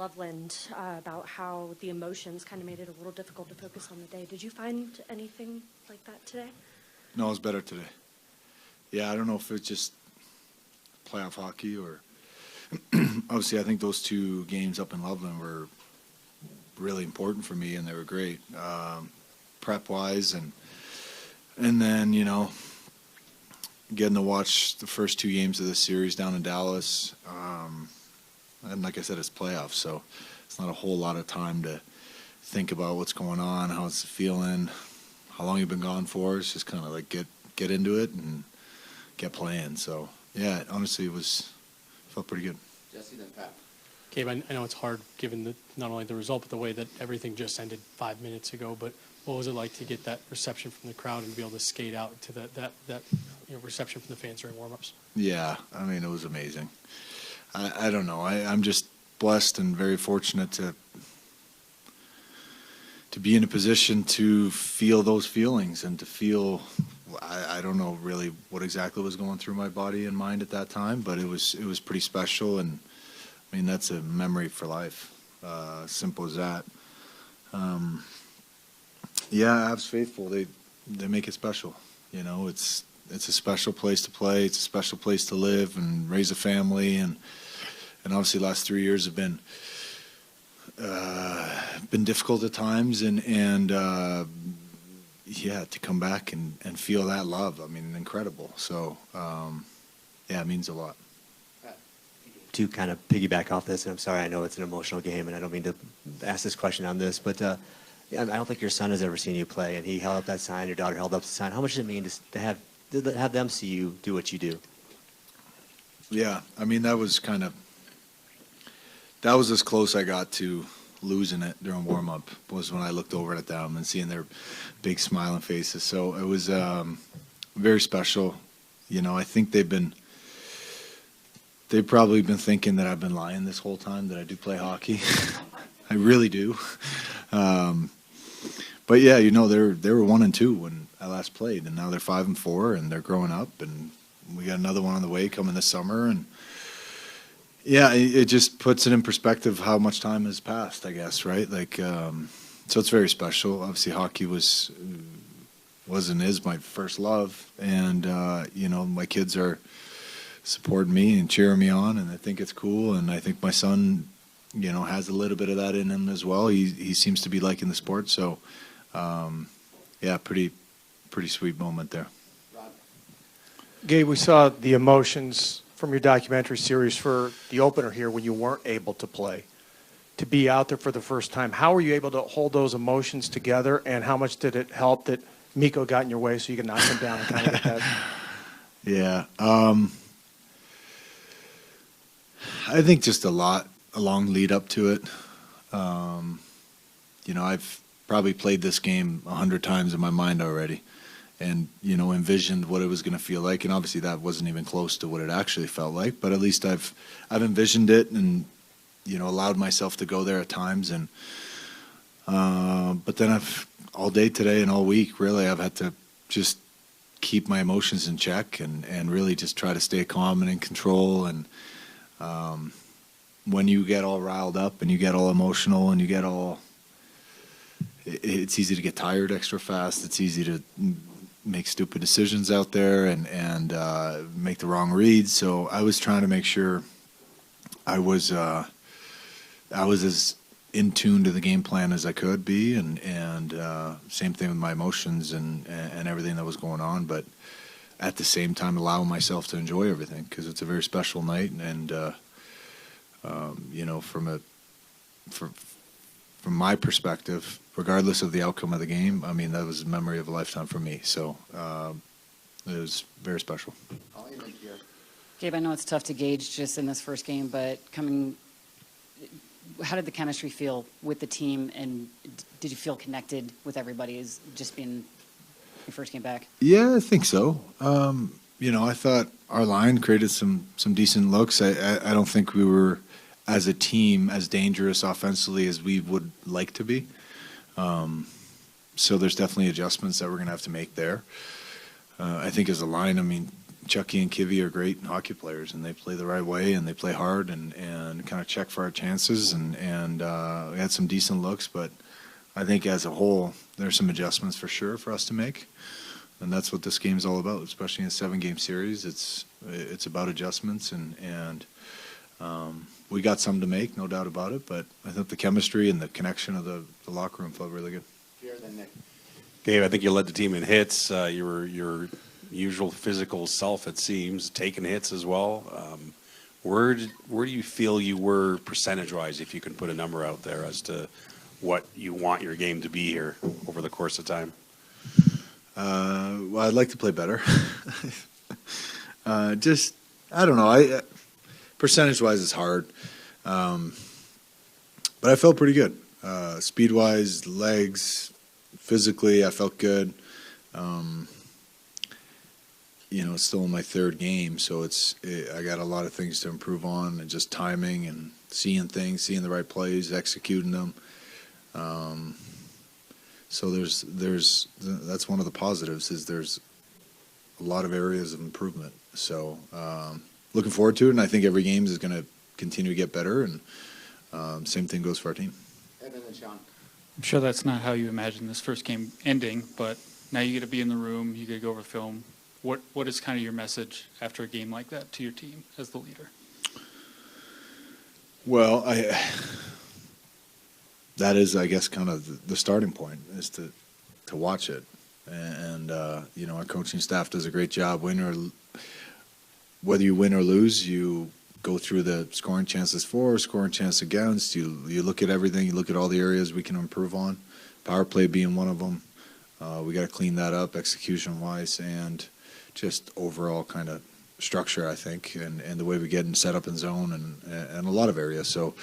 Loveland about how the emotions kind of made it a little difficult to focus on the day. Did you find anything like that today? No, it was better today. Yeah, I don't know if it's just playoff hockey or obviously I think those 2 games up in Loveland were really important for me and they were great prep-wise and then, getting to watch the first 2 games of this series down in Dallas. And like I said, it's playoffs, so it's not a whole lot of time to think about what's going on, how it's feeling, how long you've been gone for. It's just kind of like get into it and get playing. So, yeah, honestly, felt pretty good. Jesse, then Pat. Gabe, I know it's hard given not only the result, but the way that everything just ended 5 minutes ago, but what was it like to get that reception from the crowd and be able to skate out to that reception from the fans during warm-ups? Yeah, I mean, it was amazing. I don't know. I'm just blessed and very fortunate to be in a position to feel those feelings and to feel, I don't know really what exactly was going through my body and mind at that time, but it was pretty special, and I mean, that's a memory for life. Simple as that. Yeah, Avs faithful, they make it special. It's a special place to play. It's a special place to live and raise a family, and obviously the last 3 years have been difficult at times, and yeah, to come back and feel that love, I mean, incredible. So yeah, it means a lot. To kind of piggyback off this, and I'm sorry, I know it's an emotional game, and I don't mean to ask this question on this, but I don't think your son has ever seen you play, and he held up that sign, your daughter held up the sign. How much does it mean to have them see you do what you do? Yeah, I mean, that was as close I got to losing it during warm-up, was when I looked over at them and seeing their big smiling faces. So it was very special. I think they've probably been thinking that I've been lying this whole time, that I do play hockey. I really do. But yeah, they were 1-2 when I last played, and now they're 5-4, and they're growing up, and we got another one on the way coming this summer, and yeah, it just puts it in perspective how much time has passed, I guess, right? Like, so it's very special. Obviously, hockey was and is my first love, and my kids are supporting me and cheering me on, and I think it's cool, and I think my son, has a little bit of that in him as well. He seems to be liking the sport, so yeah, pretty sweet moment there. Gabe, we saw the emotions from your documentary series for the opener here when you weren't able to play. To be out there for the first time, how were you able to hold those emotions together, and how much did it help that Mikko got in your way so you could knock him down and kind of get that? Yeah, I think just a long lead up to it. I've probably played this game 100 times in my mind already, and envisioned what it was going to feel like, and obviously that wasn't even close to what it actually felt like, but at least I've envisioned it, and allowed myself to go there at times, and but then I've all day today and all week really I've had to just keep my emotions in check and really just try to stay calm and in control, and when you get all riled up and you get all emotional and you get all, it's easy to get tired extra fast. It's easy to make stupid decisions out there and make the wrong reads. So I was trying to make sure I was as in tune to the game plan as I could be, and same thing with my emotions and everything that was going on, but at the same time allowing myself to enjoy everything, because it's a very special night, and from my perspective, regardless of the outcome of the game, I mean, that was a memory of a lifetime for me. So it was very special. Gabe, I know it's tough to gauge just in this first game, but how did the chemistry feel with the team, and did you feel connected with everybody as just being your first game back? Yeah, I think so. I thought our line created some decent looks. I don't think we were, as a team, as dangerous offensively as we would like to be. So there's definitely adjustments that we're going to have to make there. I think as a line, I mean, Chucky and Kivy are great hockey players, and they play the right way, and they play hard, and and kind of check for our chances, and we had some decent looks, but I think as a whole, there's some adjustments for sure for us to make, and that's what this game's all about, especially in a 7-game series. It's about adjustments, and we got some to make, no doubt about it, but I think the chemistry and the connection of the locker room felt really good. Gabe, I think you led the team in hits. You were your usual physical self, it seems, taking hits as well. Where do you feel you were percentage-wise, if you can put a number out there as to what you want your game to be here over the course of time? Well, I'd like to play better. I don't know. Percentage-wise, it's hard. But I felt pretty good. Speed-wise, legs, physically, I felt good. It's still in my 3rd game, so I got a lot of things to improve on, and just timing and seeing things, seeing the right plays, executing them. So that's one of the positives, is there's a lot of areas of improvement. So looking forward to it, and I think every game is going to continue to get better, and same thing goes for our team. Evan and Sean. I'm sure that's not how you imagined this first game ending, but now you get to be in the room, you get to go over film. What is kind of your message after a game like that to your team as the leader? Well, that is, I guess, kind of the starting point, is to watch it, and our coaching staff does a great job. Whether you win or lose, you go through the scoring chances for, scoring chance against. You look at everything. You look at all the areas we can improve on. Power play being one of them. We got to clean that up execution-wise, and just overall kind of structure, I think, and the way we get in set up in zone and a lot of areas. So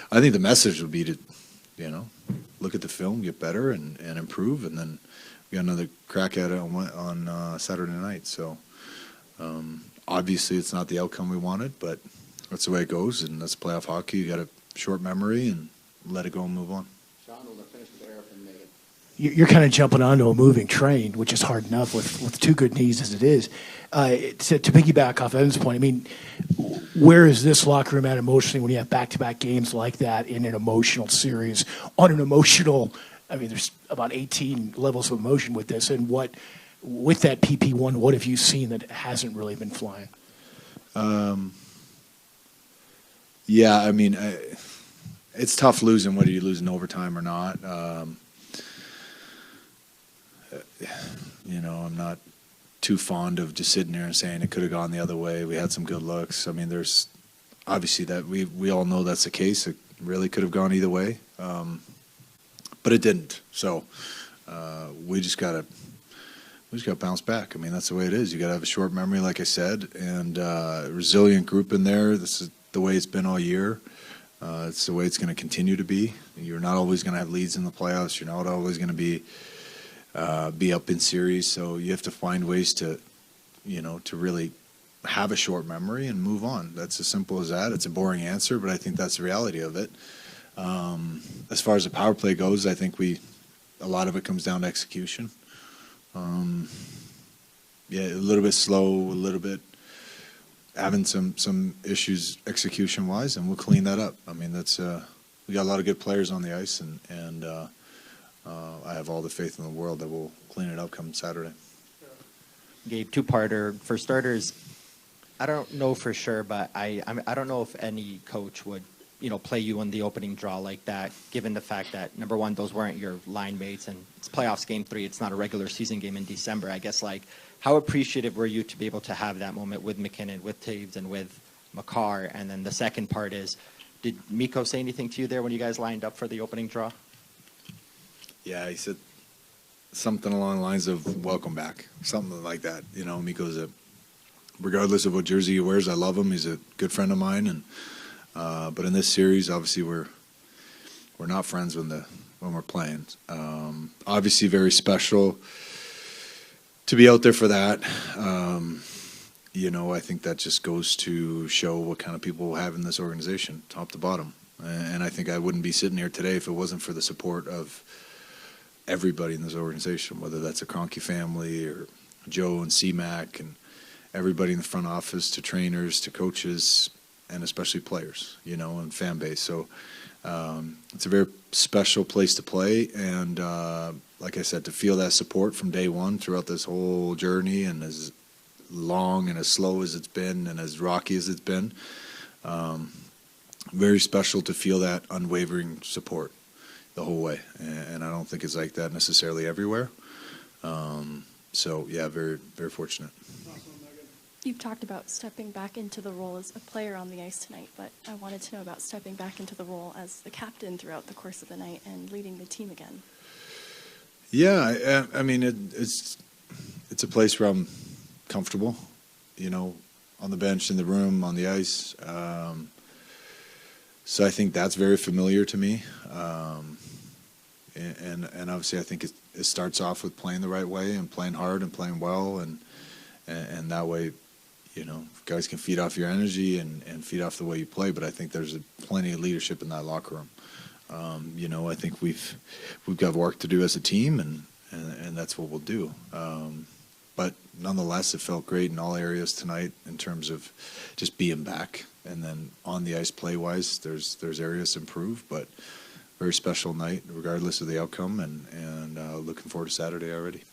I think the message would be to, look at the film, get better, and improve, and then we got another crack at it on Saturday night. So obviously it's not the outcome we wanted, but that's the way it goes, and that's playoff hockey. You got a short memory, and let it go and move on. Sean, we'll finish with Eric and Megan. You're kind of jumping onto a moving train, which is hard enough with 2 good knees as it is. To piggyback off Evan's point, I mean, where is this locker room at emotionally when you have back-to-back games like that in an emotional series on an emotional? I mean, there's about 18 levels of emotion with this, and with that PP1, what have you seen that hasn't really been flying? Yeah, I mean, it's tough losing, whether you lose in overtime or not. I'm not too fond of just sitting there and saying it could have gone the other way. We had some good looks. I mean, there's obviously that we all know that's the case. It really could have gone either way, but it didn't. So we just got to bounce back. I mean, that's the way it is. You got to have a short memory, like I said, and a resilient group in there. This is the way it's been all year. It's the way it's going to continue to be. You're not always going to have leads in the playoffs. You're not always going to be up in series. So you have to find ways to really have a short memory and move on. That's as simple as that. It's a boring answer, but I think that's the reality of it. As far as the power play goes, I think a lot of it comes down to execution. A little bit slow, a little bit having some issues execution-wise, and we'll clean that up. I mean, we got a lot of good players on the ice, and I have all the faith in the world that we'll clean it up come Saturday. Gabe, 2-parter. For starters, I don't know for sure, but I don't know if any coach would, play you in the opening draw like that, given the fact that, number one, those weren't your line mates, and it's playoffs game 3. It's not a regular season game in December. I guess, how appreciative were you to be able to have that moment with McKinnon, with Taves, and with Makar? And then the second part is, did Mikko say anything to you there when you guys lined up for the opening draw? Yeah, he said something along the lines of "welcome back," something like that. Mikko's regardless of what jersey he wears, I love him. He's a good friend of mine, and but in this series, obviously we're not friends when we're playing. Obviously, very special to be out there for that. I think that just goes to show what kind of people we have in this organization, top to bottom. And I think I wouldn't be sitting here today if it wasn't for the support of everybody in this organization, whether that's a Kroenke family or Joe and C-Mac and everybody in the front office, to trainers, to coaches, and especially players, and fan base. So it's a very special place to play, and like I said, to feel that support from day one throughout this whole journey, and as long and as slow as it's been and as rocky as it's been, very special to feel that unwavering support the whole way. And I don't think it's like that necessarily everywhere. So yeah, very, very fortunate. You've talked about stepping back into the role as a player on the ice tonight, but I wanted to know about stepping back into the role as the captain throughout the course of the night and leading the team again. Yeah, I mean, it's a place where I'm comfortable, on the bench, in the room, on the ice. So I think that's very familiar to me. And obviously I think it starts off with playing the right way and playing hard and playing well, and that way, guys can feed off your energy and feed off the way you play. But I think there's plenty of leadership in that locker room. I think we've got work to do as a team, and that's what we'll do. But nonetheless, it felt great in all areas tonight in terms of just being back. And then on the ice play-wise, there's areas to improve, but very special night regardless of the outcome, and looking forward to Saturday already.